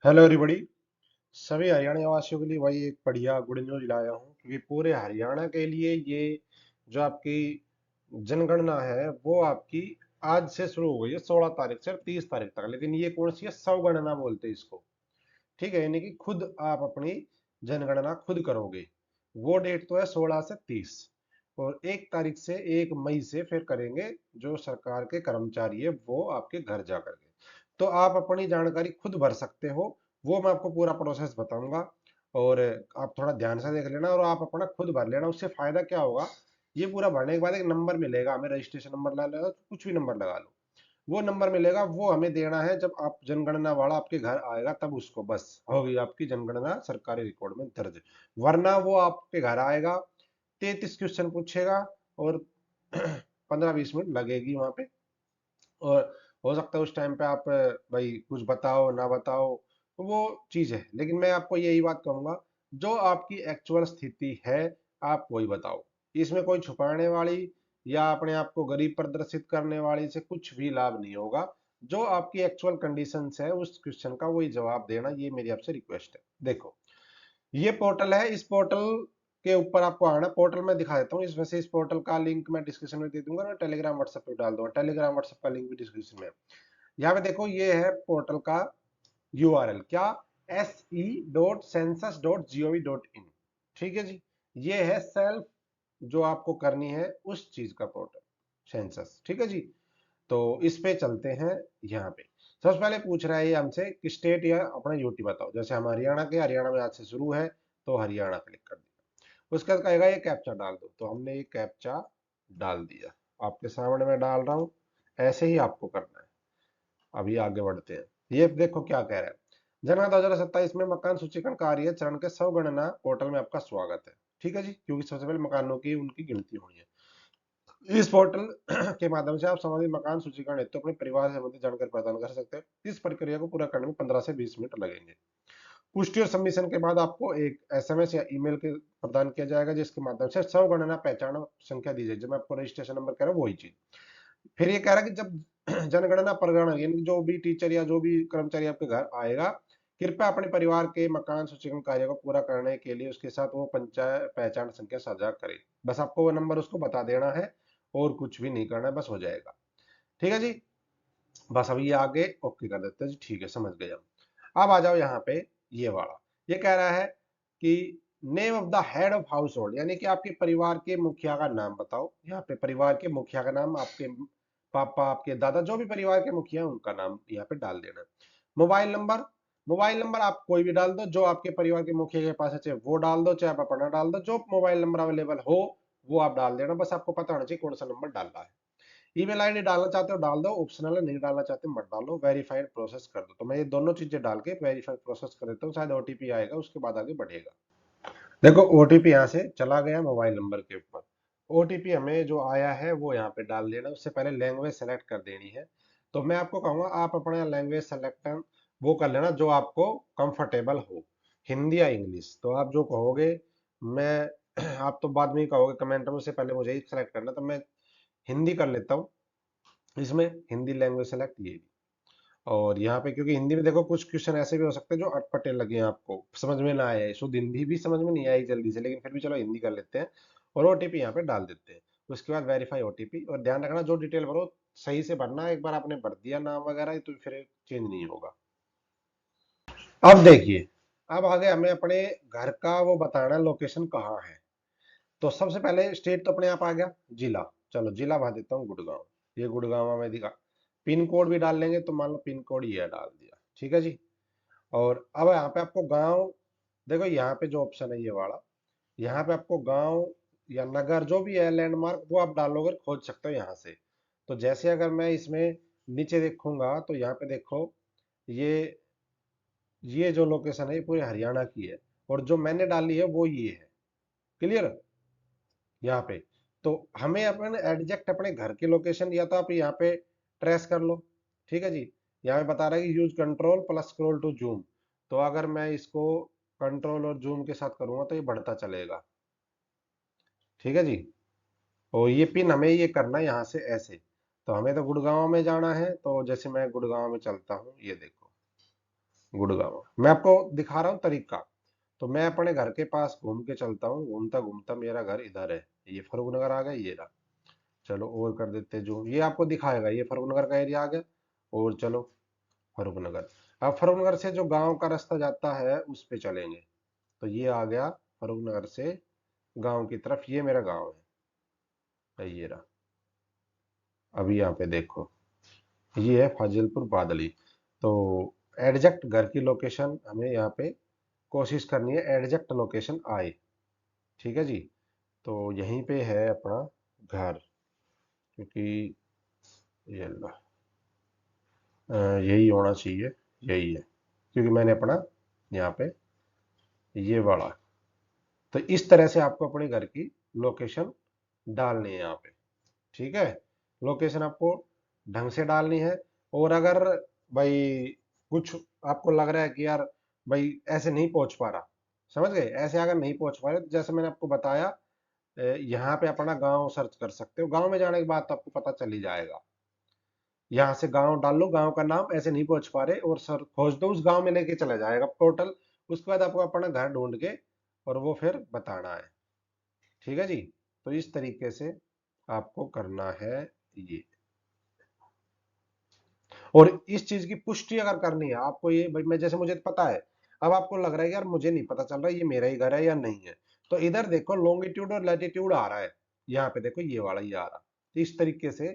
Hello everybody. सभी हरियाणा वासियों के लिए वही एक बढ़िया गुड न्यूज लाया हूँ, क्योंकि पूरे हरियाणा के लिए ये जो आपकी जनगणना है वो आपकी आज से शुरू हो गई है, 16 तारीख से 30 तारीख तक। लेकिन ये कौन सी है? स्वगणना बोलते हैं इसको। ठीक है, यानी कि खुद आप अपनी जनगणना खुद करोगे। वो डेट तो है 16 से 30, और 1 तारीख से 1 मई से फिर करेंगे जो सरकार के कर्मचारी है वो आपके घर जा करके। तो आप अपनी जानकारी खुद भर सकते हो। वो मैं आपको पूरा प्रोसेस बताऊंगा, और आप थोड़ा ध्यान से देख लेना और आप अपना खुद भर लेना। उससे फायदा क्या होगा? ये पूरा भरने के बाद एक नंबर मिलेगा हमें, रजिस्ट्रेशन नंबर ला लो, कुछ भी नंबर लगा लो। वो नंबर मिलेगा, वो हमें देना है जब आप जनगणना वाला आपके घर आएगा, तब उसको बस होगी आपकी जनगणना सरकारी रिकॉर्ड में दर्ज। वरना वो आपके घर आएगा, 33 क्वेश्चन पूछेगा, और 15-20 मिनट लगेगी वहां पे। और हो सकता है उस टाइम पे आप भाई कुछ बताओ ना बताओ, तो वो चीज है। लेकिन मैं आपको यही बात कहूंगा, जो आपकी एक्चुअल स्थिति है आप वही बताओ। इसमें कोई छुपाने वाली या अपने आप को गरीब प्रदर्शित करने वाली से कुछ भी लाभ नहीं होगा। जो आपकी एक्चुअल कंडीशंस है उस क्वेश्चन का वही जवाब देना, ये मेरी आपसे रिक्वेस्ट है। देखो, ये पोर्टल है, इस पोर्टल के ऊपर आपको आना। पोर्टल में दिखा देता हूँ। इस वैसे इस पोर्टल का लिंक मैं डिस्क्रिप्शन में दे दूंगा ना, टेलीग्राम व्हाट्सएप पे डाल दूंगा। टेलीग्राम व्हाट्सएप का लिंक भी डिस्क्रिप्शन में है। यहाँ पे देखो, ये है पोर्टल का यूआरएल, क्या? se.census.gov.in। ठीक है जी। ये है सेल्फ, जो आपको करनी है उस चीज का पोर्टल, सेंसस। ठीक है जी। तो इस पे चलते हैं। यहाँ पे सबसे पहले पूछ रहा है ये हमसे कि स्टेट या अपना यूटी बताओ। जैसे हम हरियाणा के, हरियाणा में आज से शुरू है, तो हरियाणा क्लिक कर दिया। उसके बाद कहेगा ये कैप्चा डाल दो, तो हमने ये कैप्चा डाल दिया। आपके सामने मैं डाल रहा हूँ, ऐसे ही आपको करना है। अभी आगे बढ़ते हैं। ये देखो क्या कह रहा है। जनगणना 2027 में मकान सूचीकरण कार्य चरण के स्वगणना पोर्टल में आपका स्वागत है। ठीक है जी, क्योंकि सबसे पहले मकानों की उनकी गिनती होनी है। इस पोर्टल के माध्यम से आप संबंधित मकान सूचीकरण हेतु अपने परिवार से संबंधित जानकारी प्रदान कर सकते हैं। इस प्रक्रिया को पूरा करने में 15 से 20 मिनट लगेंगे। पुष्टि और सबमिशन के बाद आपको एक एसएमएस या ईमेल के प्रदान किया जाएगा, जिसके माध्यम से स्वगणना पहचान संख्या दी जाएगी। जो मैं आपको रजिस्ट्रेशन नंबर कह रहा हूँ वही चीज। फिर ये कह रहा है कि जब जनगणना प्रगणना, यानी जो भी टीचर या जो भी कर्मचारी आपके घर आएगा, कृपया अपने परिवार के मकान सूचीकरण कार्य को पूरा करने के लिए उसके साथ वो पंचायत पहचान संख्या साझा करे। बस आपको वो नंबर उसको बता देना है, और कुछ भी नहीं करना है, बस हो जाएगा। ठीक है जी। बस अभी ये आगे ओके कर देते हैं जी। ठीक है, समझ गए हम। अब आ जाओ यहाँ पे। ये वाला ये कह रहा है कि name of the head of house hold, यानी कि आपके परिवार के मुखिया का नाम बताओ। यहाँ पे परिवार के मुखिया का नाम, आपके पापा, आपके दादा, जो भी परिवार के मुखिया हैं उनका नाम यहाँ पे डाल देना। मोबाइल नंबर, मोबाइल नंबर आप कोई भी डाल दो जो आपके परिवार के मुखिया के पास है, चाहे वो डाल दो चाहे आप अपना डाल दो। जो मोबाइल नंबर अवेलेबल हो वो आप डाल देना। बस आपको पता होना चाहिए कौन सा नंबर डालना है। ईमेल आईडी डालना चाहते हो डाल दो, ऑप्शनल है, नहीं डालना चाहते मत डालो। वेरीफाइड प्रोसेस कर दो। तो मैं ये दोनों चीजें डाल के वेरीफाइड प्रोसेस कर देता हूँ, शायद ओटीपी आएगा, उसके बाद आगे बढ़ेगा। देखो, ओटीपी यहाँ से चला गया मोबाइल नंबर के ऊपर। ओटीपी हमें जो आया है वो यहाँ पे डाल देना। उससे पहले लैंग्वेज सेलेक्ट कर देनी है। तो मैं आपको कहूंगा आप अपना लैंग्वेज सेलेक्ट वो कर लेना जो आपको कंफर्टेबल हो, हिंदी या इंग्लिश। तो आप जो कहोगे, मैं आप तो बाद में ही कहोगे कमेंट में, उससे पहले मुझे ही सेलेक्ट करना। तो मैं हिंदी कर लेता हूँ। इसमें हिंदी लैंग्वेज सेलेक्ट ये। और यहाँ पे क्योंकि हिंदी में देखो कुछ क्वेश्चन ऐसे भी हो सकते हैं जो अटपटे लगे, आपको समझ में ना आए, शुद्ध हिंदी भी समझ में नहीं आई जल्दी से, लेकिन फिर भी चलो हिंदी कर लेते हैं। और ओटीपी यहाँ पे डाल देते हैं। उसके बाद वेरीफाई ओटीपी। और ध्यान रखना जो डिटेल भरो सही से भरना। एक बार आपने भर दिया नाम वगैरह तो फिर चेंज नहीं होगा। अब देखिए, अब आगे हमें अपने घर का वो बताना, लोकेशन कहाँ है। तो सबसे पहले स्टेट तो अपने आप आ गया। जिला, चलो जिला भर देता हूँ गुड़गांव। ये गुड़गांव में दिखा। पिन कोड भी डाल लेंगे, तो मान लो पिन कोड ये डाल दिया। ठीक है जी। और अब यहाँ पे आपको गांव, देखो यहाँ पे जो ऑप्शन है ये वाला, यहाँ पे आपको गांव या नगर जो भी है लैंडमार्क वो आप डालोगे, खोज सकते हो यहाँ से। तो जैसे अगर मैं इसमें नीचे देखूंगा तो यहाँ पे देखो, ये ये जो लोकेशन है ये पूरे हरियाणा की है, और जो मैंने डाली है वो ये है। क्लियर? यहाँ पे तो हमें अपने एडजेक्ट अपने घर की लोकेशन या तो आप यहाँ पे ट्रेस कर लो। ठीक है जी। यहाँ पे बता रहा है कि use control plus scroll to zoom. तो अगर मैं इसको कंट्रोल और जूम के साथ करूंगा तो ये बढ़ता चलेगा। ठीक है जी। और ये पिन हमें ये करना है यहाँ से ऐसे। तो हमें तो गुड़गांव में जाना है, तो जैसे मैं गुड़गांव में चलता हूँ, ये देखो गुड़गांव। मैं आपको दिखा रहा हूँ तरीका। तो मैं अपने घर के पास घूम के चलता हूँ, घूमता घूमता मेरा घर इधर है, ये फरूख नगर आ गया, ये रहा। चलो और कर देते जो ये आपको दिखाएगा, ये फरूख नगर का एरिया आ गया। और चलो फरूख नगर। अब फरूख नगर से जो गांव का रास्ता जाता है उस पे चलेंगे। तो ये आ गया फरूख नगर से गांव की तरफ, ये मेरा गांव है, ये रहा। अभी यहाँ पे देखो, ये है फाजिलपुर बादली। तो एग्जैक्ट घर की लोकेशन हमें यहाँ पे कोशिश करनी है, एग्जैक्ट लोकेशन आए। ठीक है जी। तो यहीं पे है अपना घर, क्योंकि ये लो, यही होना चाहिए, यही है, क्योंकि मैंने अपना यहाँ पे ये वाला। तो इस तरह से आपको अपने घर की लोकेशन डालनी है यहाँ पे। ठीक है, लोकेशन आपको ढंग से डालनी है। और अगर भाई कुछ आपको लग रहा है कि यार भाई ऐसे नहीं पहुंच पा रहा, समझ गए, ऐसे अगर नहीं पहुंच पा रहे तो जैसे मैंने आपको बताया, यहाँ पे अपना गांव सर्च कर सकते हो, गांव में जाने के बाद तो आपको पता चल ही जाएगा। यहाँ से गांव डाल लो, गांव का नाम, ऐसे नहीं पहुंच पा रहे और सर खोज दो, उस गांव में लेके चला जाएगा पोर्टल। उसके बाद आपको अपना घर ढूंढ के और वो फिर बताना है। ठीक है जी। तो इस तरीके से आपको करना है ये। और इस चीज की पुष्टि अगर करनी है आपको, ये भाई मैं जैसे मुझे पता है, अब आपको लग रहा है यार मुझे नहीं पता चल रहा ये मेरा ही घर है या नहीं है, तो इधर देखो लॉन्गिट्यूड और लैटिट्यूड आ रहा है, यहाँ पे देखो ये वाला ये आ रहा। इस तरीके से,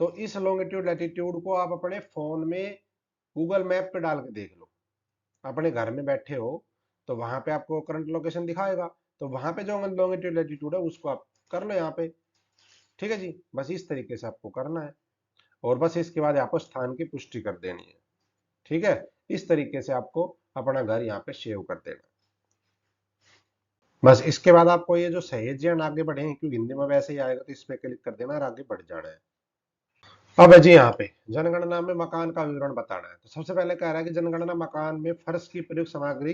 तो इस लॉन्गिट्यूड लैटिट्यूड को आप अपने फोन में गूगल मैप पे डाल के देख लो। अपने घर में बैठे हो तो वहां पे आपको करंट लोकेशन दिखाएगा, तो वहां पे जो लॉन्गिट्यूड लैटिट्यूड है उसको आप कर लो यहाँ पे। ठीक है जी, बस इस तरीके से आपको करना है। और बस इसके बाद आपको स्थान की पुष्टि कर देनी है। ठीक है, इस तरीके से आपको अपना घर यहाँ पे सेव कर देना। बस इसके बाद आपको ये जो सहेजन आगे बढ़े हैं, क्योंकि हिंदी में वैसे ही आएगा, तो इस पे क्लिक कर देना और आगे बढ़ जाना है। अब है जी यहाँ पे जनगणना में मकान का विवरण बताना है। तो सबसे पहले कह रहा है कि जनगणना मकान में फर्श की प्रयुक्त सामग्री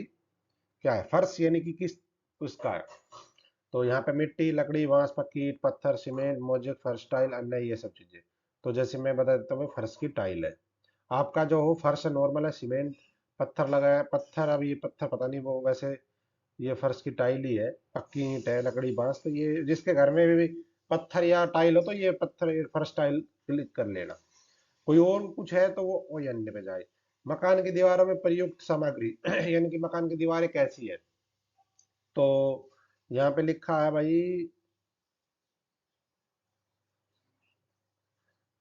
क्या है, फर्श यानी कि किस उसका है। तो यहाँ पे मिट्टी, लकड़ी, बांस, पक्की ईंट, पत्थर, सीमेंट, मोजेक, फर्श टाइल, अन्य ये सब चीजें। तो जैसे मैं बता देता हूँ, फर्श की टाइल है आपका जो हो, फर्श नॉर्मल है, सीमेंट, पत्थर लगा है, पत्थर, अब ये पत्थर पता नहीं, वो वैसे ये फर्श की टाइल ही है, पक्की ईंट है, लकड़ी, बांस। तो ये जिसके घर में भी पत्थर या टाइल हो तो ये पत्थर, ये फर्श टाइल क्लिक कर लेना। कोई और कुछ है तो वो अन्य पे जाए। मकान की दीवारों में प्रयुक्त सामग्री यानी कि मकान की दीवारें कैसी है। तो यहाँ पे लिखा है भाई,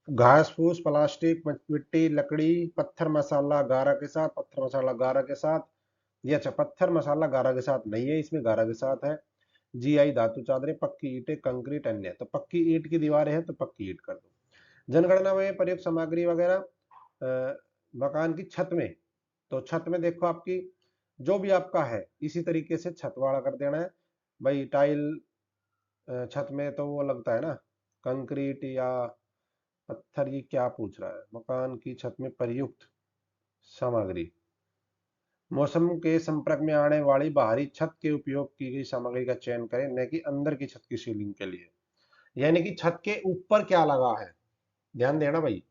घास फूस, प्लास्टिक, मिट्टी, लकड़ी, पत्थर मसाला गारा के साथ, पत्थर मसाला गारा के साथ। ये अच्छा, पत्थर मसाला गारा के साथ नहीं है, इसमें गारा के साथ है। जीआई धातु चादरें, पक्की ईंटें, कंक्रीट, अन्य। तो पक्की ईंट की दीवारें हैं तो पक्की ईंट कर दो। जनगणना में प्रयुक्त सामग्री वगैरह, मकान की छत में। तो छत में देखो आपकी जो भी आपका है इसी तरीके से छत वाला कर देना है। भाई टाइल छत में तो वो लगता है ना, कंक्रीट या पत्थर, ये क्या पूछ रहा है, मकान की छत में प्रयुक्त सामग्री। मौसम के संपर्क में आने वाली बाहरी छत के उपयोग की गई सामग्री का चयन करें, न कि अंदर की छत की सीलिंग के लिए। यानी कि छत के ऊपर क्या लगा है, ध्यान देना भाई।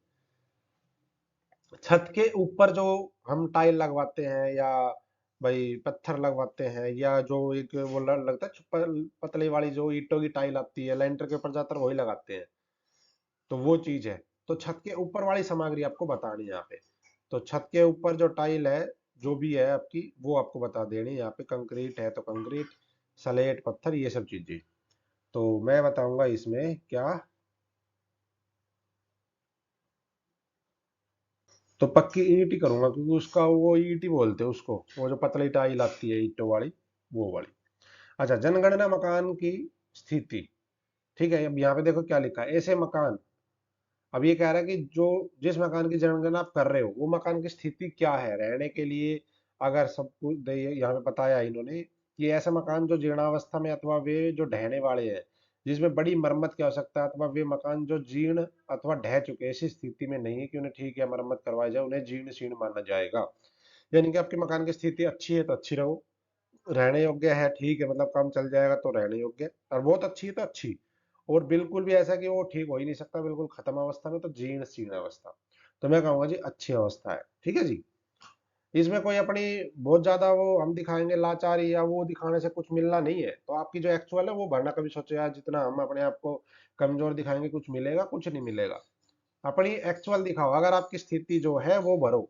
छत के ऊपर जो हम टाइल लगवाते हैं या भाई पत्थर लगवाते हैं, या जो एक वो लगता है पतली वाली जो ईंटों की टाइल आती है, लेंटर के ऊपर ज्यादातर वही लगाते हैं, तो वो चीज है। तो छत के ऊपर वाली सामग्री आपको बतानी है यहाँ पे। तो छत के ऊपर जो टाइल है जो भी है आपकी, वो आपको बता देनी है। यहाँ पे कंक्रीट है तो कंक्रीट, सलेट, पत्थर, ये सब चीजें। तो मैं बताऊंगा इसमें क्या, तो पक्की ईंट ही करूंगा, क्योंकि उसका वो ईंट ही बोलते हैं उसको, वो जो पतली टाइल आती है ईंटों वाली, वो वाली। अच्छा, जनगणना मकान की स्थिति। ठीक है, अब यहाँ पे देखो क्या लिखा है, ऐसे मकान। अब ये कह रहा है कि जो जिस मकान की जनगणना आप कर रहे हो वो मकान की स्थिति क्या है रहने के लिए। अगर सब कुछ यहाँ पे बताया इन्होंने कि ऐसा मकान जो जीर्णावस्था में अथवा वे जो ढहने वाले हैं, जिसमें बड़ी मरम्मत की आवश्यकता है, अथवा वे मकान जो जीर्ण अथवा ढह चुके ऐसी स्थिति में नहीं है कि उन्हें ठीक है मरम्मत करवाई जाए, उन्हें जीर्ण शीर्ण माना जाएगा। यानी कि आपके मकान की स्थिति अच्छी है तो अच्छी रहो, रहने योग्य है ठीक है, मतलब काम चल जाएगा तो रहने योग्य, और बहुत अच्छी है तो अच्छी। और बिल्कुल भी ऐसा कि वो ठीक हो ही नहीं सकता बिल्कुल खत्म अवस्था में, तो जीर्ण शीर्ण अवस्था। तो मैं कहूंगा जी अच्छी अवस्था है। ठीक है जी, इसमें कोई अपनी बहुत ज्यादा वो हम दिखाएंगे लाचारी या वो दिखाने से कुछ मिलना नहीं है। तो आपकी जो एक्चुअल है वो भरना। कभी सोचो यार जितना हम अपने आप को कमजोर दिखाएंगे कुछ मिलेगा, कुछ नहीं मिलेगा। अपनी एक्चुअल दिखाओ। अगर आपकी स्थिति जो है वो भरो,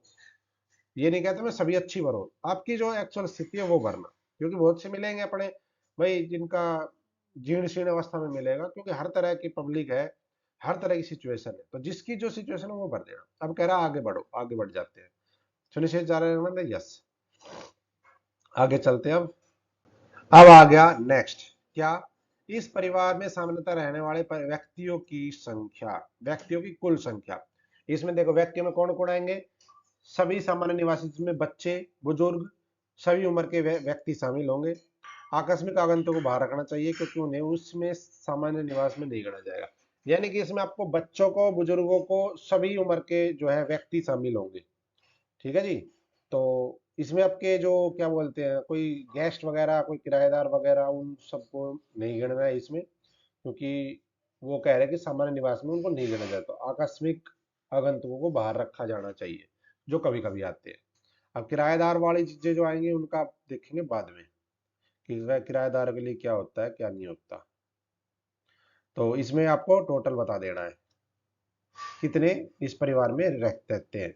ये नहीं कहते मैं सभी अच्छी भरो, आपकी जो एक्चुअल स्थिति है वो भरना। क्योंकि बहुत से मिलेंगे अपने भाई जिनका जीर्ण शीर्ण अवस्था में मिलेगा, क्योंकि हर तरह की पब्लिक है, हर तरह की सिचुएशन है। तो जिसकी जो सिचुएशन है वो भर देना। अब कह रहा आगे बढ़ो, आगे बढ़ जाते हैं। सुनिश्चित जा रहे हैं, यस। आगे चलते हैं। अब आ गया नेक्स्ट। क्या? इस परिवार में सामान्यतः रहने वाले व्यक्तियों की संख्या, व्यक्तियों की कुल संख्या। इसमें देखो व्यक्तियों में कौन कौन आएंगे? सभी सामान्य निवासी, जिसमें बच्चे, बुजुर्ग, सभी उम्र के व्यक्ति शामिल होंगे। आकस्मिक आगंतुक को बाहर रखना चाहिए क्योंकि उन्हें उसमें सामान्य निवास में नहीं गणा जाएगा। यानी कि इसमें आपको बच्चों को, बुजुर्गों को, सभी उम्र के जो है व्यक्ति शामिल होंगे। ठीक है जी। तो इसमें आपके जो क्या बोलते हैं, कोई गेस्ट वगैरह, कोई किराएदार वगैरह, उन सबको नहीं गिनना है इसमें। क्योंकि वो कह रहे हैं कि सामान्य निवास में उनको नहीं गिना जाए। तो आकस्मिक आगंतुकों को बाहर रखा जाना चाहिए जो कभी कभी आते हैं। अब किराएदार वाली चीजें जो आएंगी उनका आप देखेंगे बाद में कि किराएदार के लिए क्या होता है क्या नहीं होता। तो इसमें आपको टोटल बता देना है कितने इस परिवार में रहते हैं।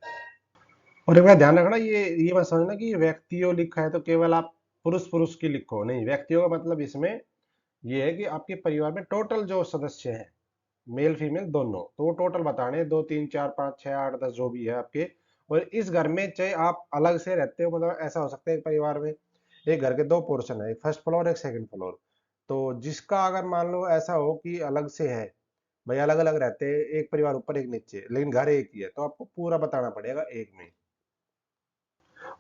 और एक बार ध्यान रखना, ये मत समझना कि ये व्यक्तियों लिखा है तो केवल आप पुरुष पुरुष की लिखो। नहीं, व्यक्तियों का मतलब इसमें ये है कि आपके परिवार में टोटल जो सदस्य हैं, मेल फीमेल दोनों, तो वो टोटल बताने हैं, 2 3 4 5 6 8 10 जो भी है आपके। और इस घर में चाहे आप अलग से रहते हो, मतलब ऐसा हो सकता है एक परिवार में एक घर के दो पोर्शन है, एक फर्स्ट फ्लोर एक सेकंड फ्लोर। तो जिसका अगर मान लो ऐसा हो कि अलग से है, भाई अलग अलग रहते हैं, एक परिवार ऊपर एक नीचे, लेकिन घर एक ही है, तो आपको पूरा बताना पड़ेगा एक में।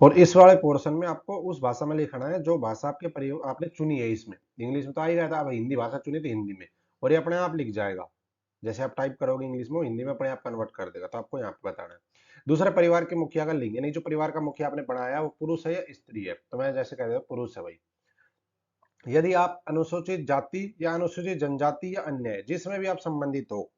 और इस वाले पोर्शन में आपको उस भाषा में लिखना है जो भाषा आपके प्रयोग आपने चुनी है। इसमें इंग्लिश में तो आ ही गया था, अब हिंदी भाषा चुनी थी हिंदी में, और ये अपने आप लिख जाएगा। जैसे आप टाइप करोगे इंग्लिश में, वो हिंदी में अपने आप कन्वर्ट कर देगा। तो आपको यहाँ पे बताना है। दूसरे परिवार के मुखिया का लिंग, यानी जो परिवार का मुखिया आपने बनाया वो पुरुष है या स्त्री है। तो मैं जैसे कह रहा हूँ पुरुष है भाई। यदि आप अनुसूचित जाति या अनुसूचित जनजाति या अन्य है, जिसमें भी आप संबंधित हो,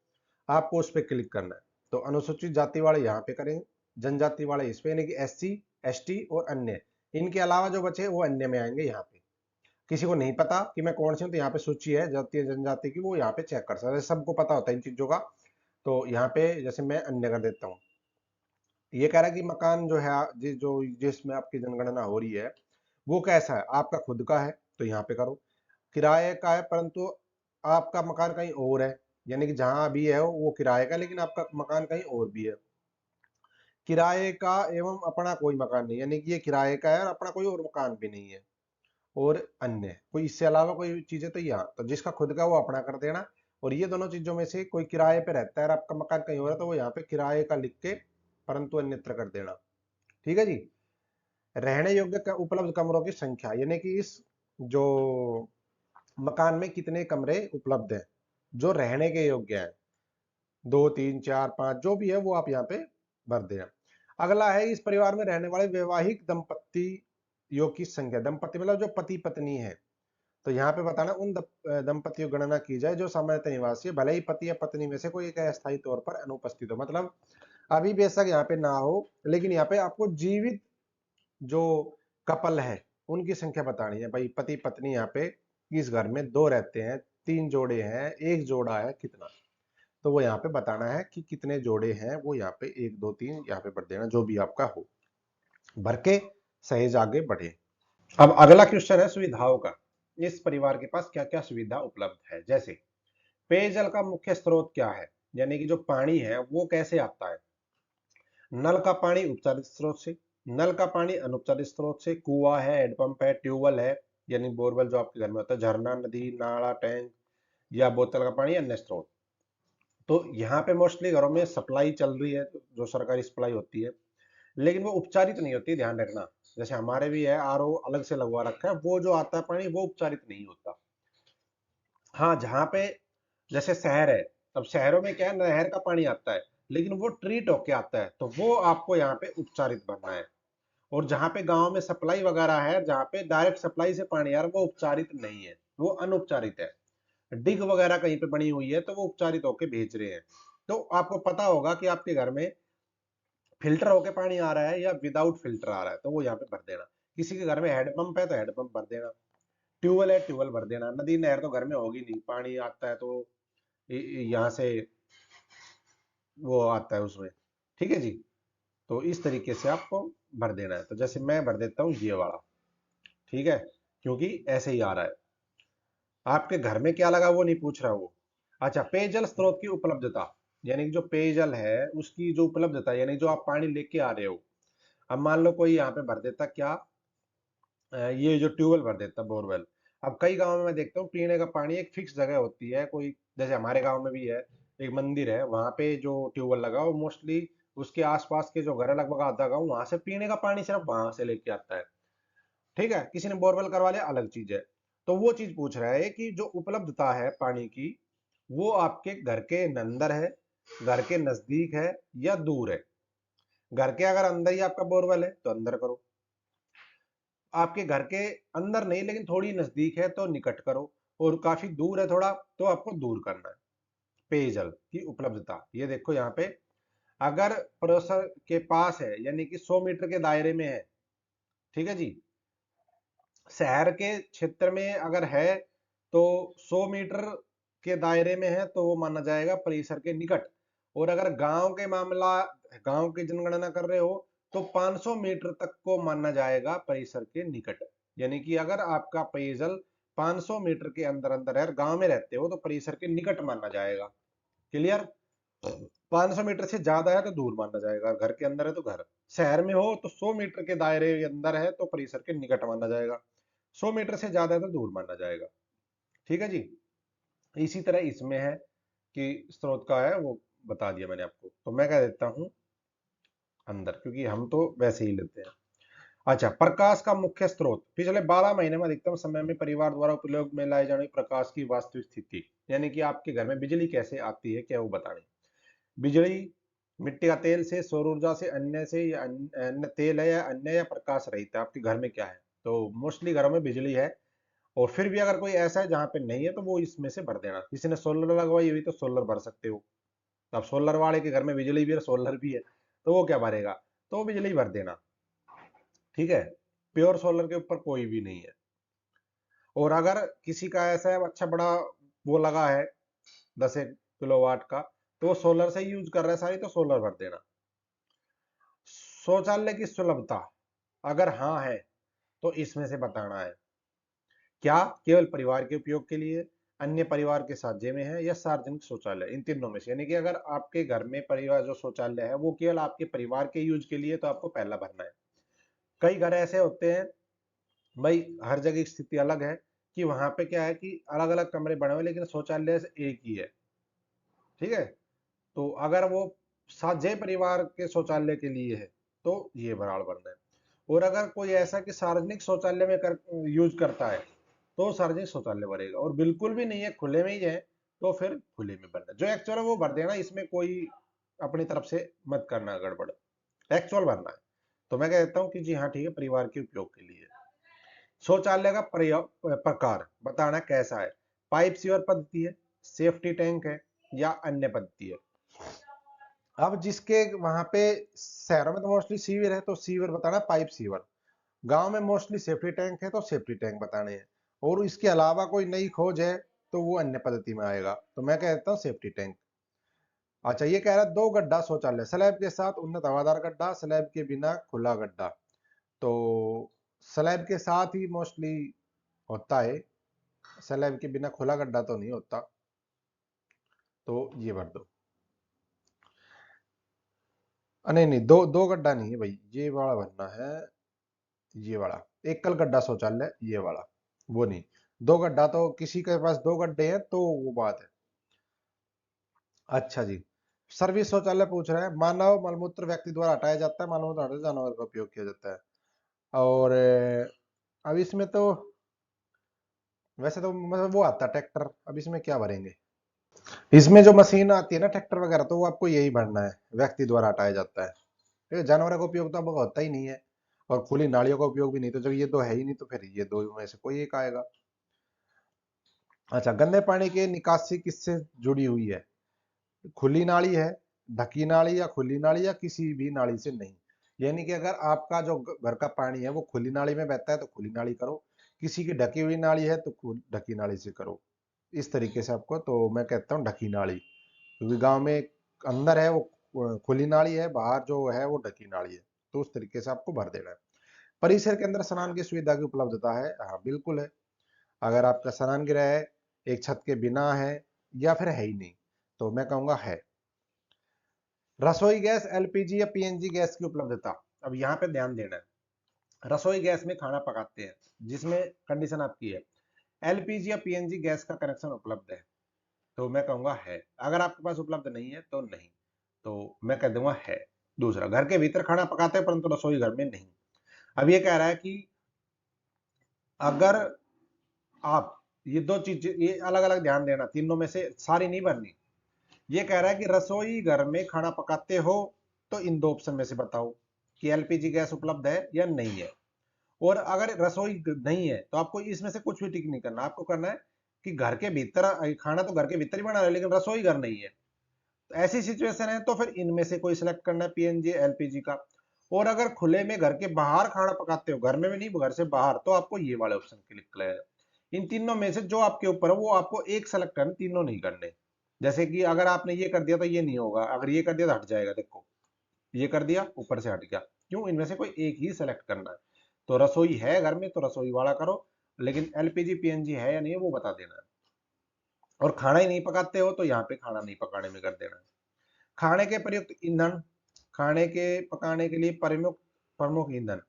आपको उस पर क्लिक करना है। तो अनुसूचित जाति वाले यहाँ पे करेंगे, जनजाति वाले इस पे, यानी कि SC ST और अन्य। इनके अलावा जो बचे वो अन्य में आएंगे। यहाँ पे किसी को नहीं पता कि मैं कौन सी हूँ, तो यहाँ पे सूची है जातीय जनजाति की, वो यहाँ पे चेक कर सकते हैं। सबको पता होता है इन चीजों का। तो यहाँ पे जैसे मैं अन्य कर देता हूँ। ये कह रहा है कि मकान जो है जिसमें आपकी जनगणना हो रही है वो कैसा है, आपका खुद का है तो यहाँ पे करो। किराए का है परंतु आपका मकान कहीं और है, यानी कि जहां अभी है वो किराए का, लेकिन आपका मकान कहीं और भी है। किराए का एवं अपना कोई मकान नहीं, यानी कि ये किराए का है और अपना कोई और मकान भी नहीं है। और अन्य कोई इससे अलावा कोई चीज है तो यहाँ, तो जिसका खुद का वो अपना कर देना। और ये दोनों चीजों में से कोई किराए पे रहता है और आपका मकान कहीं और है, तो वो यहाँ पे किराए का लिख के परंतु अन्यत्र कर देना। ठीक है जी। रहने योग्य उपलब्ध कमरों की संख्या, यानी कि इस जो मकान में कितने कमरे उपलब्ध हैं जो रहने के योग्य हैं, 2 3 4 5 जो भी है वो आप यहाँ पे भर दें। अगला है इस परिवार में रहने वाले वैवाहिक दंपतियों की संख्या। दंपति मतलब जो पति पत्नी है। तो यहाँ पे बताना उन दंपतियों की गणना की जाए जो सामान्यतः निवासी है, भले ही पति या पत्नी में से कोई एक अस्थायी तौर पर अनुपस्थित हो। मतलब अभी बेशक यहाँ पे ना हो, लेकिन यहाँ पे आपको जीवित जो कपल है उनकी संख्या बतानी है। भाई पति पत्नी यहाँ पे इस घर में दो रहते हैं, 3 जोड़े हैं, एक जोड़ा है, कितना। तो वो यहाँ पे बताना है कि कितने जोड़े हैं, वो यहाँ पे 1 2 3 यहाँ पे भर देना, जो भी आपका हो, भर के सहेज आगे बढ़े। अब अगला क्वेश्चन है सुविधाओं का। इस परिवार के पास क्या क्या सुविधा उपलब्ध है। जैसे पेयजल का मुख्य स्रोत क्या है, यानी कि जो पानी है वो कैसे आता है। नल का पानी उपचारित स्रोत से, नल का पानी अनुपचारित स्रोत से, कुआं है, हैंडपंप है, ट्यूबवेल है, यानी बोरवेल जो आपके घर में होता है, झरना, नदी, नाला, टैंक या बोतल का पानी, अन्य स्रोत। तो यहाँ पे मोस्टली घरों में सप्लाई चल रही है, जो सरकारी सप्लाई होती है, लेकिन वो उपचारित नहीं होती, ध्यान रखना। जैसे हमारे भी है RO अलग से लगवा रखा है, वो जो आता है पानी वो उपचारित नहीं होता। हाँ, जहाँ पे जैसे शहर है, अब शहरों में क्या है, नहर का पानी आता है, लेकिन वो ट्रीट होके आता है, तो वो आपको यहाँ पे उपचारित भरना है। और जहाँ पे गांव में सप्लाई वगैरह है, जहाँ पे डायरेक्ट सप्लाई से पानी आ रहा है, वो उपचारित नहीं है, वो अनुपचारित है। डिग वगैरह कहीं पे बनी हुई है तो वो उपचारित होके भेज रहे हैं। तो आपको पता होगा कि आपके घर में फिल्टर होके पानी आ रहा है या विदाउट फिल्टर आ रहा है, तो वो यहाँ पे भर देना। किसी के घर में हैंडपंप है तो हैंडपंप भर देना, ट्यूबवेल है ट्यूबवेल भर देना। नदी नहर तो घर में होगी नहीं, पानी आता है तो यहाँ से वो आता है उसमें, ठीक है जी। तो इस तरीके से आपको भर देना है। तो जैसे मैं भर देता हूँ ये वाला, ठीक है, क्योंकि ऐसे ही आ रहा है। आपके घर में क्या लगा वो नहीं पूछ रहा वो। अच्छा, पेयजल स्रोत की उपलब्धता, यानी कि जो पेयजल है उसकी जो उपलब्धता, यानी जो आप पानी लेके आ रहे हो। अब मान लो कोई यहाँ पे भर देता क्या, ये जो ट्यूबवेल भर देता, बोरवेल। अब कई गांव में मैं देखता हूँ पीने का पानी एक फिक्स जगह होती है, कोई जैसे हमारे गांव में भी है, एक मंदिर है वहां पे जो ट्यूबवेल लगा वो मोस्टली उसके आसपास के जो घर है लगभग आधा गांव वहां से पीने का पानी सिर्फ वहां से लेके आता है। ठीक है, किसी ने बोरवेल करवा लिया अलग चीज है। तो वो चीज पूछ रहा है कि जो उपलब्धता है पानी की, वो आपके घर के अंदर है, घर के नजदीक है या दूर है। घर के अगर अंदर ही आपका बोरवेल है तो अंदर करो, आपके घर के अंदर नहीं लेकिन थोड़ी नजदीक है तो निकट करो, और काफी दूर है थोड़ा तो आपको दूर करना है। पेयजल की उपलब्धता ये देखो यहाँ पे, अगर पड़ोसन के पास है यानी कि 100 मीटर के दायरे में है, ठीक है जी। शहर के क्षेत्र में अगर है तो 100 मीटर के दायरे में है तो वो माना जाएगा परिसर के निकट। और अगर गांव के मामला, गांव की जनगणना कर रहे हो तो 500 मीटर तक को माना जाएगा परिसर के निकट। यानी कि अगर आपका पेयजल 500 मीटर के अंदर अंदर है, गांव में रहते हो तो परिसर के निकट माना जाएगा। क्लियर? 500 मीटर से ज्यादा है तो दूर माना जाएगा, घर के अंदर है तो घर, शहर में हो तो 100 मीटर के दायरे के अंदर है तो परिसर के निकट माना जाएगा, 100 मीटर से ज्यादा है तो दूर माना जाएगा। ठीक है जी। इसी तरह इसमें है कि स्रोत का है वो बता दिया मैंने आपको, तो मैं कह देता हूं अंदर, क्योंकि हम तो वैसे ही लेते हैं। अच्छा, प्रकाश का मुख्य स्रोत, पिछले 12 महीने में अधिकतम समय में परिवार द्वारा उपयोग में लाए जाने वाले प्रकाश की वास्तविक स्थिति, यानी कि आपके घर में बिजली कैसे आती है क्या वो बताने। बिजली मिट्टी का तेल से, सौर ऊर्जा से, अन्य से, या अन्य तेल है या अन्य, या प्रकाश रहित है, आपके घर में क्या है। तो मोस्टली घरों में बिजली है, और फिर भी अगर कोई ऐसा है जहां पे नहीं है तो वो इसमें से भर देना। किसी ने सोलर लगवाई हुई तो सोलर भर सकते हो। तो अब सोलर वाले के घर में बिजली भी है सोलर भी है, तो वो क्या भरेगा, तो वो बिजली भर देना। ठीक है, प्योर सोलर के ऊपर कोई भी नहीं है। और अगर किसी का ऐसा है अच्छा बड़ा वो लगा है 10 किलोवाट का, तो वो सोलर से यूज कर रहा है सारी, तो सोलर भर देना। शौचालय की सुलभता अगर हाँ है तो इसमें से बताना है, क्या केवल परिवार के उपयोग के लिए, अन्य परिवार के साझे में है, या सार्वजनिक शौचालय, इन तीनों में से। यानी कि अगर आपके घर में परिवार जो शौचालय है वो केवल आपके परिवार के यूज के लिए, तो आपको पहला भरना है। कई घर ऐसे होते हैं भाई, हर जगह की स्थिति अलग है, कि वहां पे क्या है कि अलग अलग कमरे बने हुए लेकिन शौचालय एक ही है। ठीक है, तो अगर वो साझे परिवार के शौचालय के लिए है तो ये बराबर भरना है। और अगर कोई ऐसा कि सार्वजनिक शौचालय में यूज करता है तो सार्वजनिक शौचालय भरेगा, और बिल्कुल भी नहीं है खुले में ही है तो फिर खुले में भरना, जो एक्चुअल है वो भर देना, इसमें कोई अपनी तरफ से मत करना गड़बड़, एक्चुअल भरना है। तो मैं कह देता हूँ कि जी हाँ ठीक है, परिवार के उपयोग के लिए। शौचालय का प्रकार बताना कैसा है, पाइप सीवर पद्धति है, सेफ्टी टैंक है, या अन्य पद्धति है। अब जिसके वहां पे शहरों में तो मोस्टली सीवर है तो सीवर बताना, पाइप सीवर। गांव में मोस्टली सेफ्टी टैंक है तो सेफ्टी टैंक बताने हैं। और इसके अलावा कोई नई खोज है तो वो अन्य पद्धति में आएगा, तो मैं कह देता हूँ सेफ्टी टैंक। अच्छा, ये कह रहा है 2 गड्ढा शौचालय, स्लैब के साथ उन्नत हवादार गड्ढा, स्लैब के बिना खुला गड्ढा। तो स्लैब के साथ ही मोस्टली होता है, स्लैब के बिना खुला गड्ढा तो नहीं होता, तो ये भर दो। नहीं नहीं, दो दो गड्ढा नहीं है भाई, ये वाला भरना है, ये वाला एकल गड्ढा शौचालय, ये वाला वो नहीं। 2 गड्ढा तो किसी के पास 2 गड्ढे हैं तो वो बात है। अच्छा जी, सर्विस शौचालय पूछ रहे हैं, मानव मलमूत्र व्यक्ति द्वारा हटाया जाता है, मलमूत्र हटाने जानवर का उपयोग किया जाता है। और अब इसमें तो वैसे तो मतलब वो आता है ट्रैक्टर, अब इसमें क्या भरेंगे। इसमें जो मशीन आती है ना ट्रैक्टर वगैरह, तो वो आपको यही भरना है, व्यक्ति द्वारा हटाया जाता है। ठीक है, जानवरों का उपयोग तो अब होता ही नहीं है, और खुली नालियों का उपयोग भी नहीं, तो जब ये दो है ही नहीं तो फिर ये दो में से कोई एक आएगा। अच्छा, गंदे पानी की निकासी किससे जुड़ी हुई है, खुली नाली है, ढकी नाली या खुली नाली या किसी भी नाली से नहीं। यानी कि अगर आपका जो घर का पानी है वो खुली नाली में बहता है तो खुली नाली करो, किसी की ढकी हुई नाली है तो ढकी नाली से करो। इस तरीके से आपको, तो मैं कहता हूँ ढकी नाली, क्योंकि गांव में अंदर है वो खुली नाली है, बाहर जो है वो ढकी नाली है, तो उस तरीके से आपको भर देना है। परिसर के अंदर स्नान की सुविधा की उपलब्धता है, हाँ बिल्कुल है। अगर आपका स्नान गृह है एक छत के बिना है या फिर है ही नहीं, तो मैं कहूंगा है। रसोई गैस, एलपीजी या पीएनजी गैस की उपलब्धता, अब यहाँ पे ध्यान देना है। रसोई गैस में खाना पकाते हैं जिसमें कंडीशन आपकी है एलपीजी या पीएनजी गैस का कनेक्शन उपलब्ध है, तो मैं कहूंगा है। अगर आपके पास उपलब्ध नहीं है तो नहीं, तो मैं कह दूंगा है। दूसरा, घर के भीतर खाना पकाते हैं परंतु रसोई घर में नहीं। अब ये कह रहा है कि अगर आप, ये दो चीज ये अलग अलग ध्यान देना, तीनों में से सारी नहीं भरनी। ये कह रहा है कि रसोई घर में खाना पकाते हो तो इन दो ऑप्शन में से बताओ कि एलपीजी गैस उपलब्ध है या नहीं है। और अगर रसोई नहीं है तो आपको इसमें से कुछ भी टिक नहीं करना, आपको करना है कि घर के भीतर खाना तो घर के भीतर ही बना रहे लेकिन रसोई घर नहीं है, तो ऐसी सिचुएशन है तो फिर इनमें से कोई सिलेक्ट करना है, पीएनजी एलपीजी का। और अगर खुले में घर के बाहर खाना पकाते हो, घर में भी नहीं घर से बाहर, तो आपको ये वाले ऑप्शन क्लिक करें। इन तीनों में से जो आपके ऊपर है वो आपको एक सेलेक्ट करना, तीनों नहीं करने। जैसे कि अगर आपने ये कर दिया तो ये नहीं होगा, अगर ये कर दिया तो हट जाएगा, देखो ये कर दिया ऊपर से हट गया। क्यों, इनमें से कोई एक ही सेलेक्ट करना है। तो रसोई है घर में तो रसोई वाला करो, लेकिन एलपीजी पीएनजी है या नहीं वो बता देना है। और खाना ही नहीं पकाते हो तो यहाँ पे खाना नहीं पकाने में कर देना है। खाने के प्रयुक्त ईंधन, खाने के पकाने के लिए प्रमुख प्रमुख ईंधन,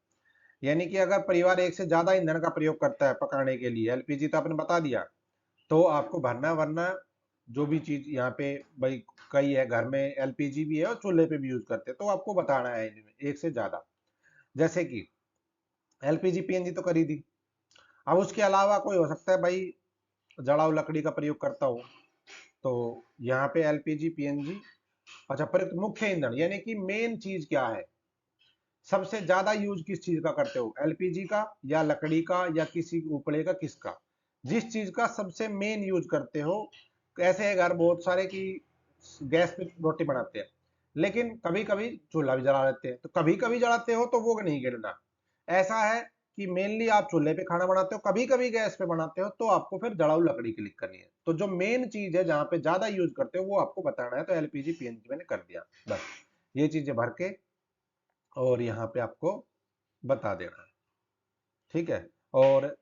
यानी कि अगर परिवार एक से ज्यादा ईंधन का प्रयोग करता है पकाने के लिए, एलपीजी तो आपने बता दिया, तो आपको भरना, वरना जो भी चीज यहाँ पे भाई कई है घर में एलपीजी भी है और चूल्हे पे भी यूज करते हैं, तो आपको बताना है इनमें एक से ज्यादा। जैसे कि एलपीजी पीएनजी तो कर ही दी, अब उसके अलावा कोई हो सकता है भाई जड़ाऊ लकड़ी का प्रयोग करता हो, तो यहाँ पे एलपीजी पीएनजी। अच्छा, प्रयुक्त मुख्य ईंधन, यानी कि मेन चीज क्या है, सबसे ज्यादा यूज किस चीज का करते हो, एलपीजी का या लकड़ी का या किसी उपड़े का, किसका, जिस चीज का सबसे मेन यूज करते हो। ऐसे है घर बहुत सारे की गैस पे रोटी बनाते हैं, लेकिन कभी कभी चूल्हा भी जला लेते हैं, तो कभी कभी जलाते हो तो वो नहीं गिनना। ऐसा है कि मेनली आप चूल्हे पे खाना बनाते हो, कभी कभी गैस पे बनाते हो, तो आपको फिर जड़ाऊ लकड़ी क्लिक करनी है। तो जो मेन चीज है जहां पे ज्यादा यूज करते हो वो आपको बताना है, तो एलपीजी पीएनजी मैंने कर दिया। बस ये चीजें भर के और यहाँ पे आपको बता देना है, ठीक है। और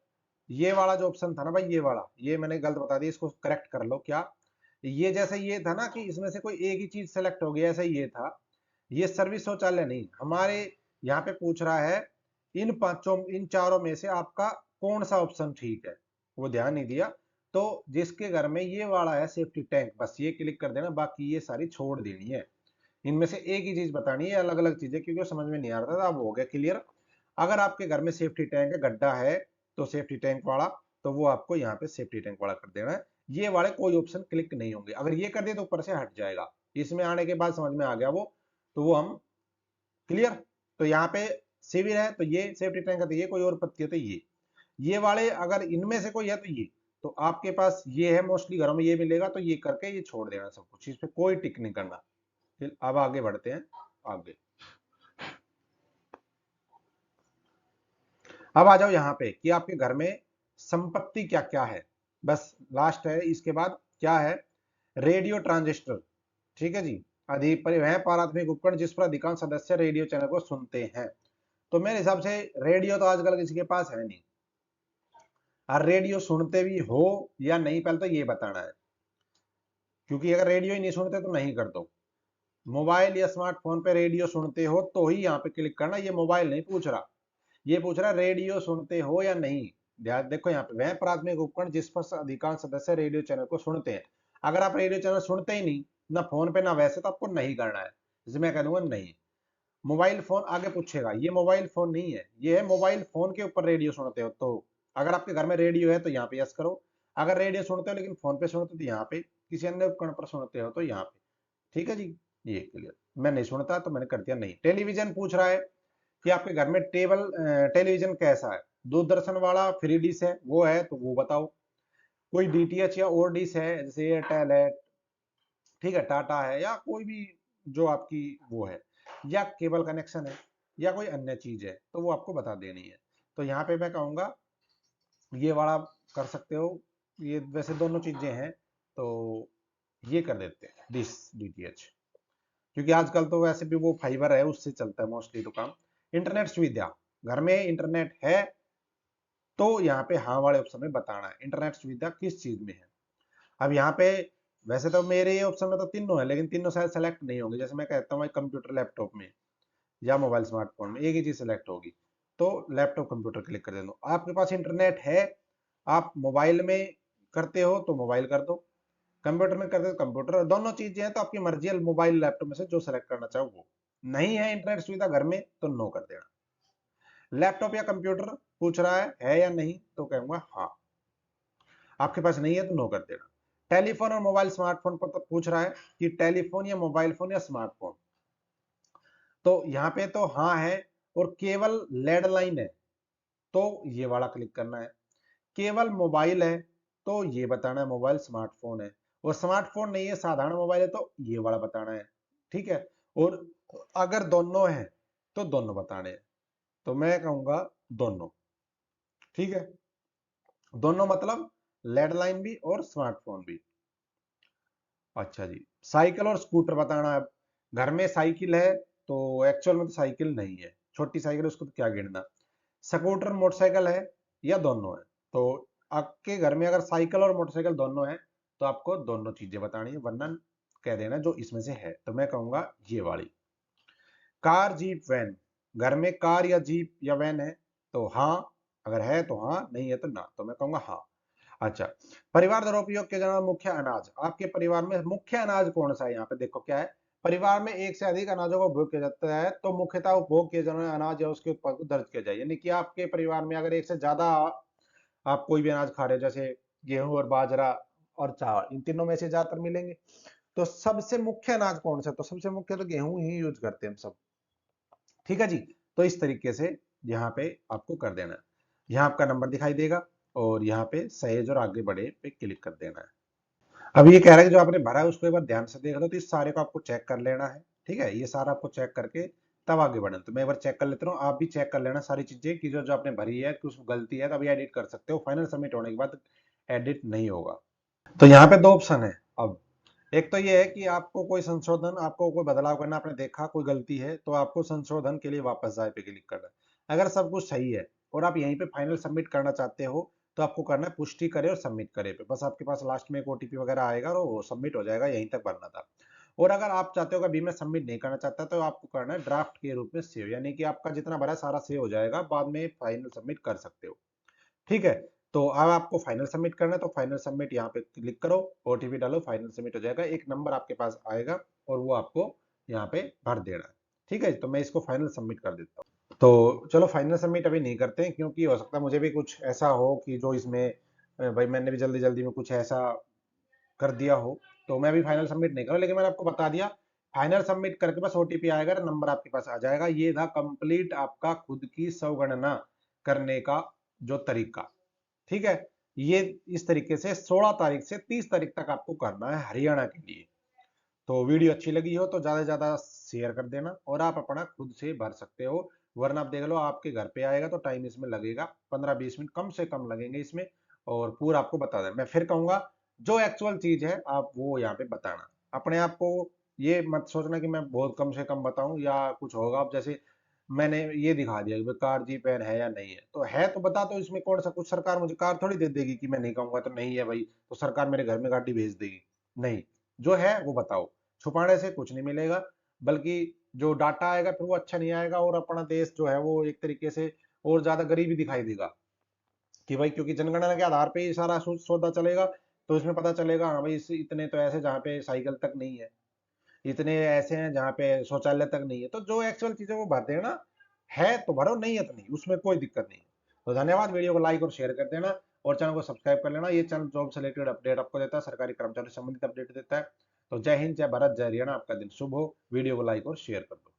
ये वाला जो ऑप्शन था ना भाई, ये वाला, ये मैंने गलत बता दिया, इसको करेक्ट कर लो। क्या, ये जैसे ये था ना कि इसमें से कोई एक ही चीज सेलेक्ट हो गई, ऐसा ये था। ये सर्विस शौचालय नहीं, हमारे यहाँ पे पूछ रहा है इन पांचों, इन चारों में से आपका कौन सा ऑप्शन ठीक है, वो ध्यान नहीं दिया। तो जिसके घर में ये वाला है सेफ्टी टैंक, बस ये क्लिक कर देना, बाकी ये सारी छोड़ देनी है। इनमें से एक ही चीज बतानी है, अलग अलग चीजें, क्योंकि समझ में नहीं आ रहा था, अब हो गया क्लियर। अगर आपके घर में सेफ्टी टैंक है, गड्ढा है, तो सेफ्टी टैंक वाला, तो वो आपको यहाँ पे सेफ्टी टैंक वाला कर देना है। ये वाले कोई ऑप्शन क्लिक नहीं होंगे, अगर ये कर दिए तो ऊपर से हट जाएगा। इसमें आने के बाद समझ में आ गया वो, तो वो हम क्लियर। तो यहाँ पे सिविल है तो ये सेफ्टी टैंक है, तो ये कोई और पत्ती है तो ये वाले अगर इनमें से कोई है तो ये, तो आपके पास ये है, मोस्टली घरों में ये मिलेगा, तो ये करके ये छोड़ देना सब कुछ, इस पे कोई टिक नहीं करना। फिर अब आगे बढ़ते हैं आगे। अब आ जाओ यहाँ पे कि आपके घर में संपत्ति क्या क्या है, बस लास्ट है, इसके बाद क्या है, रेडियो ट्रांजिस्टर, ठीक है जी, अधिक वह प्राथमिक उपकरण जिस पर अधिकांश सदस्य रेडियो चैनल को सुनते हैं। तो मेरे हिसाब से रेडियो तो आजकल किसी के पास है नहीं, और रेडियो सुनते भी हो या नहीं पहले तो ये बताना है, क्योंकि अगर रेडियो ही नहीं सुनते तो नहीं कर दो। मोबाइल या स्मार्टफोन पे रेडियो सुनते हो तो ही यहाँ पे क्लिक करना, ये मोबाइल नहीं पूछ रहा, ये पूछ रहा है रेडियो सुनते हो या नहीं। ध्यान देखो यहाँ पे, वह प्राथमिक उपकरण जिस पर अधिकांश सदस्य रेडियो चैनल को सुनते हैं। अगर आप रेडियो चैनल सुनते ही नहीं, ना फोन पे ना वैसे, तो आपको नहीं करना है, जैसे मैं कह दूंगा नहीं। मोबाइल फोन आगे पूछेगा, ये मोबाइल फोन नहीं है, ये है मोबाइल फोन के ऊपर रेडियो सुनते हो, तो अगर आपके घर में रेडियो है तो यहाँ पे यस करो। अगर रेडियो सुनते हो लेकिन फोन पे सुनते हो तो यहाँ पे, किसी अन्य उपकरण पर सुनते हो तो यहाँ पे, ठीक है जी। ये क्लियर, मैं नहीं सुनता तो मैंने कर दिया नहीं। टेलीविजन पूछ रहा है कि आपके घर में टेलीविजन कैसा है, दूरदर्शन वाला फ्री डिश है वो है तो वो बताओ, कोई डीटीएच या और डिश है जैसे एयरटेल है, ठीक है, टाटा है, या कोई भी जो आपकी वो है, या केबल कनेक्शन है या कोई अन्य चीज है, तो वो आपको बता देनी है। तो यहाँ पे मैं कहूंगा ये वाला कर सकते हो। ये वैसे दोनों चीजें हैं, तो ये कर देते हैं डिश डीटीएच, क्योंकि आजकल तो वैसे भी वो फाइबर है उससे चलता है मोस्टली तो काम। इंटरनेट सुविधा, घर में इंटरनेट है तो यहाँ पे हाँ वाले ऑप्शन में बताना है इंटरनेट सुविधा किस चीज में है। अब यहाँ पे वैसे तो मेरे ये ऑप्शन में तो तीनों है, लेकिन तीनों शायद सेलेक्ट नहीं होंगे। जैसे मैं कहता हूँ कंप्यूटर लैपटॉप में या मोबाइल स्मार्टफोन में एक ही चीज सेलेक्ट होगी, तो लैपटॉप कंप्यूटर क्लिक कर दो। आपके पास इंटरनेट है, आप मोबाइल में करते हो तो मोबाइल कर दो, कंप्यूटर में करते हो कंप्यूटर, दोनों चीजें हैं तो आपकी मर्जी है मोबाइल लैपटॉप में से जो सेलेक्ट करना चाहो वो। नहीं है इंटरनेट सुविधा घर में तो नो कर देना। लैपटॉप या कंप्यूटर पूछ रहा है या नहीं, तो कहूंगा हाँ। आपके पास नहीं है तो नो कर देना। टेलीफोन और मोबाइल स्मार्टफोन पर तो पूछ रहा है कि टेलीफोन या मोबाइल फोन या स्मार्टफोन, तो यहाँ पे तो हाँ है। और केवल लैंडलाइन है तो ये वाला क्लिक करना है। केवल मोबाइल है तो ये बताना है मोबाइल स्मार्टफोन है। और स्मार्टफोन नहीं है साधारण मोबाइल है तो ये वाला बताना है। ठीक है। और अगर दोनों है तो दोनों बताने हैं, तो मैं कहूंगा दोनों। ठीक है, दोनों मतलब लैंडलाइन भी और स्मार्टफोन भी। अच्छा जी, साइकिल और स्कूटर बताना है। घर में साइकिल है तो एक्चुअल में तो साइकिल नहीं है, छोटी साइकिल, उसको तो क्या गिनना। स्कूटर मोटरसाइकिल है या दोनों है, तो आपके घर में अगर साइकिल और मोटरसाइकिल दोनों है तो आपको दोनों चीजें बतानी है, वरना कह देना जो इसमें से है। तो मैं कहूंगा ये वाली। कार जीप वैन, घर में कार या जीप या वैन है तो हाँ, अगर है तो हाँ, नहीं है तो ना, तो मैं कहूंगा हाँ। अच्छा, परिवार द्वारा उपयोग किया जाना मुख्य अनाज, आपके परिवार में मुख्य अनाज कौन सा है। यहाँ पे देखो क्या है, परिवार में एक से अधिक अनाजों का उपयोग किया जाता है तो मुख्यतः उपभोग किए जाने वाले अनाज या उसके उत्पाद को दर्ज किया जाए। यानी कि आपके परिवार में अगर एक से ज्यादा आप कोई भी अनाज खा रहे हो, जैसे गेहूं और बाजरा और चावल, इन तीनों में से ज्यादातर मिलेंगे, तो सबसे मुख्य अनाज कौन सा है, तो सबसे मुख्य तो गेहूं ही यूज करते हैं हम सब। ठीक है जी। तो इस तरीके से यहाँ पे आपको कर देना है। यहाँ आपका नंबर दिखाई देगा और यहाँ पे सहेज और आगे बढ़े पे क्लिक कर देना है। अब ये कह रहा है कि जो आपने भरा है उसको एक बार ध्यान से देख लो, तो इस सारे को आपको चेक कर लेना है। ठीक है, ये सारा आपको चेक करके तब आगे बढ़ना। तो मैं एक बार चेक कर लेता हूँ, आप भी चेक कर लेना सारी चीजें कि जो जो आपने भरी है कुछ गलती है तो अभी एडिट कर सकते हो, फाइनल सबमिट होने के बाद एडिट नहीं होगा। तो यहाँ पे दो ऑप्शन है। अब एक तो ये है कि आपको कोई संशोधन, आपको कोई बदलाव करना, आपने देखा कोई गलती है तो आपको संशोधन के लिए वापस जाए पे क्लिक करना है। अगर सब कुछ सही है और आप यहीं पे फाइनल सबमिट करना चाहते हो तो आपको करना है पुष्टि करे और सबमिट करे पे, बस आपके पास लास्ट में एक ओटीपी वगैरह आएगा और वो सबमिट हो जाएगा, यहीं तक भरना था। और अगर आप चाहते हो कि अभी मैं सबमिट नहीं करना चाहता तो आपको करना है ड्राफ्ट के रूप में सेव, यानी कि आपका जितना भरा है सारा सेव हो जाएगा, बाद में फाइनल सबमिट कर सकते हो। ठीक है। तो अब आपको फाइनल सबमिट करना है तो फाइनल सबमिट यहाँ पे क्लिक करो, ओटीपी डालो, फाइनल सबमिट हो जाएगा, एक नंबर आपके पास आएगा और वो आपको यहाँ पे भर देना है। ठीक है, तो मैं इसको फाइनल सबमिट कर देता हूँ। तो चलो फाइनल सबमिट अभी नहीं करते हैं, क्योंकि हो सकता है मुझे भी कुछ ऐसा हो कि जो इसमें भाई मैंने भी जल्दी जल्दी में कुछ ऐसा कर दिया हो, तो मैं भी फाइनल सबमिट नहीं करूँ। लेकिन मैंने आपको बता दिया, फाइनल सबमिट करके बस ओटीपी आएगा, नंबर आपके पास आ जाएगा। ये था कंप्लीट आपका खुद की स्वगणना करने का जो तरीका। ठीक है, ये इस तरीके से 16 तारीख से 30 तारीख तक आपको करना है हरियाणा के लिए। तो वीडियो अच्छी लगी हो तो ज्यादा से ज्यादा शेयर कर देना और आप अपना खुद से भर सकते हो, वरना आप देख लो आपके घर पे आएगा तो टाइम इसमें लगेगा 15-20 मिनट कम से कम लगेंगे इसमें, और पूरा आपको बता दें। मैं फिर कहूंगा जो एक्चुअल चीज है आप वो यहाँ पे बताना। अपने आप को ये मत सोचना कि मैं बहुत कम से कम बताऊं या कुछ होगा। अब जैसे मैंने ये दिखा दिया कि कार जी पैन है या नहीं है, तो है तो बता दो, इसमें कौन सा कुछ सरकार मुझे कार थोड़ी दे देगी कि मैं नहीं कहूंगा तो नहीं है भाई तो सरकार मेरे घर में गाड़ी भेज देगी। नहीं, जो है वो बताओ, छुपाने से कुछ नहीं मिलेगा, बल्कि जो डाटा आएगा फिर वो अच्छा नहीं आएगा और अपना देश जो है वो एक तरीके से और ज्यादा गरीबी दिखाई देगा। कि भाई क्योंकि जनगणना के आधार पे ही सारा सौदा चलेगा, तो इसमें पता चलेगा हाँ भाई इतने तो ऐसे जहाँ पे साइकिल तक नहीं है, इतने ऐसे हैं जहाँ पे शौचालय तक नहीं है, तो जो एक्चुअल चीजें वो भर देना। है तो भरो, नहीं है तो नहीं, उसमें कोई दिक्कत नहीं है। तो धन्यवाद, वीडियो को लाइक और शेयर कर देना और चैनल को सब्सक्राइब कर लेना। ये चैनल जॉब से रिलेटेड अपडेट आपको देता है, सरकारी कर्मचारी से संबंधित अपडेट देता है। तो जय हिंद, जय भारत, जय हरियाणा, आपका दिन शुभ हो। वीडियो को लाइक और शेयर कर दो।